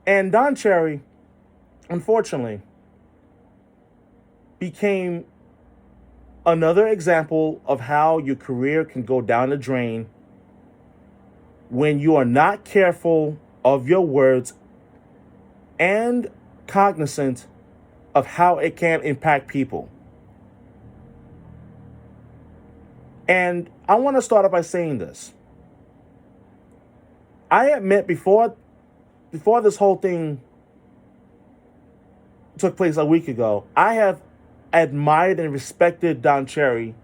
And Don Cherry, unfortunately, became another example of how your career can go down the drain when you are not careful of your words and cognizant of how it can impact people. And I want to start off by saying this. I admit before this whole thing took place a week ago, I have admired and respected Don Cherry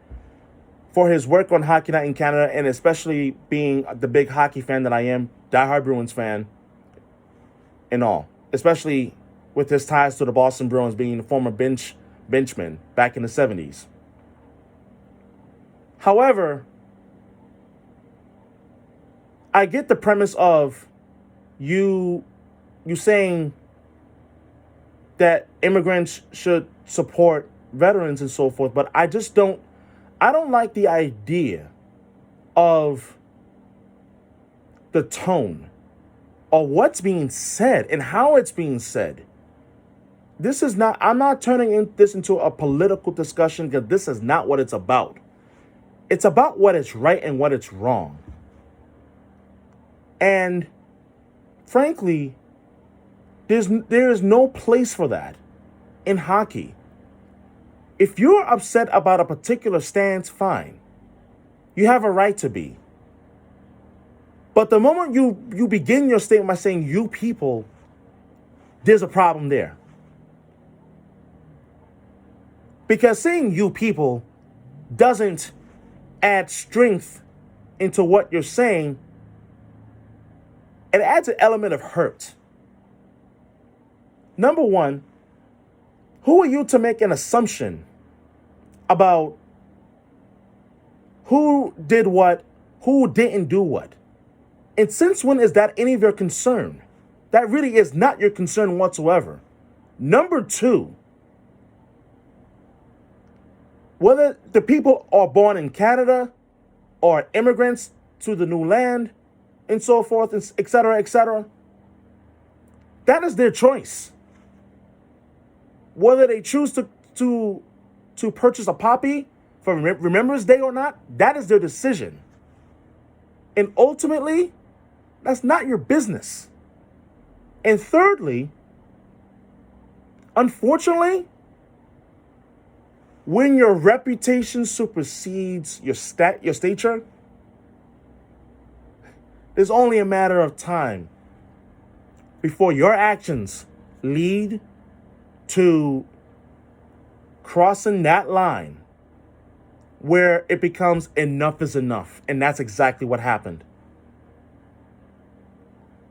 for his work on Hockey Night in Canada, and especially being the big hockey fan that I am, diehard Bruins fan, and all. Especially with his ties to the Boston Bruins, being the former benchman back in the 70s. However, I get the premise of you saying that immigrants should support veterans and so forth, but I don't like the idea of the tone or what's being said and how it's being said. I'm not turning this into a political discussion, because this is not what it's about. It's about what is right and what is wrong. And frankly, there is no place for that in hockey. If you're upset about a particular stance, fine. You have a right to be. But the moment you begin your statement by saying "you people," there's a problem there. Because saying "you people" doesn't add strength into what you're saying. It adds an element of hurt. Number one, who are you to make an assumption about who did what, who didn't do what? And since when is that any of your concern? That really is not your concern whatsoever. Number two, whether the people are born in Canada or immigrants to the new land and so forth, et cetera, that is their choice. Whether they choose to purchase a poppy for Remembrance Day or not, that is their decision. And ultimately, that's not your business. And thirdly, unfortunately, when your reputation supersedes your stature, it's only a matter of time before your actions lead to crossing that line where it becomes enough is enough. And that's exactly what happened.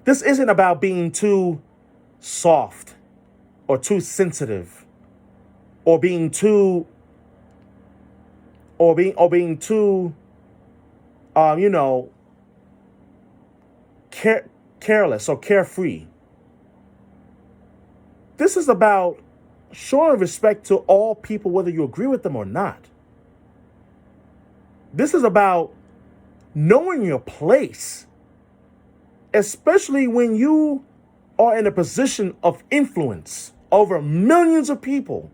This isn't about being too soft or too sensitive or being too careless or carefree. This is about showing respect to all people, whether you agree with them or not. This is about knowing your place, especially when you are in a position of influence over millions of people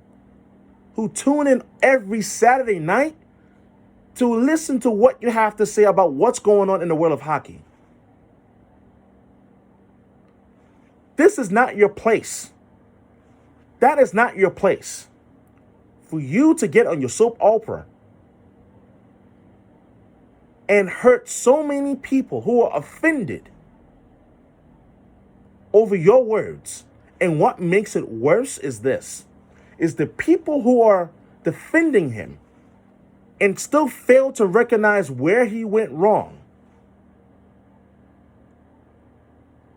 who tune in every Saturday night to listen to what you have to say about what's going on in the world of hockey. This is not your place. That is not your place. For you to get on your soap opera and hurt so many people who are offended over your words. And what makes it worse is the people who are defending him and still fail to recognize where he went wrong.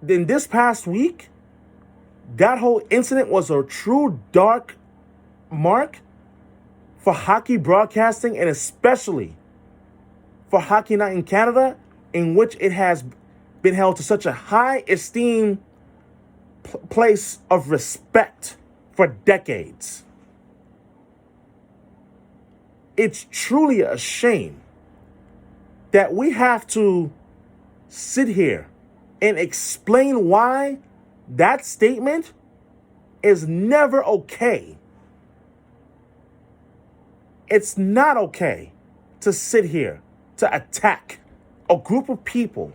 In this past week, that whole incident was a true dark mark for hockey broadcasting, and especially for Hockey Night in Canada, in which it has been held to such a high esteem place of respect for decades. It's truly a shame that we have to sit here and explain why that statement is never okay. It's not okay to sit here to attack a group of people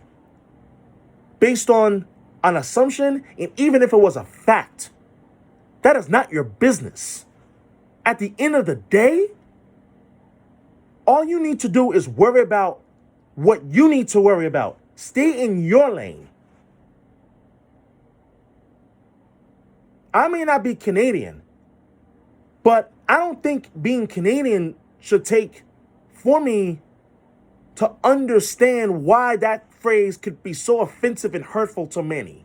based on an assumption, and even if it was a fact. That is not your business. At the end of the day, all you need to do is worry about what you need to worry about. Stay in your lane. I may not be Canadian, but I don't think being Canadian should take for me to understand why that phrase could be so offensive and hurtful to many.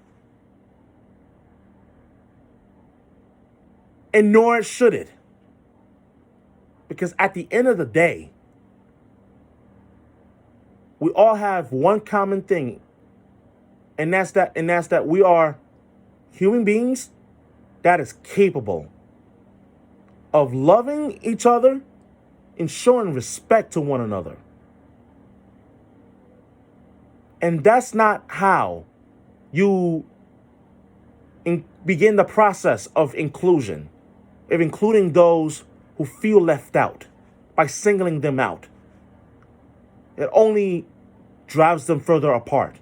And nor should it. Because at the end of the day, we all have one common thing, and that's that we are human beings that is capable of loving each other and showing respect to one another. And that's not how you begin the process of inclusion, of including those who feel left out by singling them out. It only drives them further apart.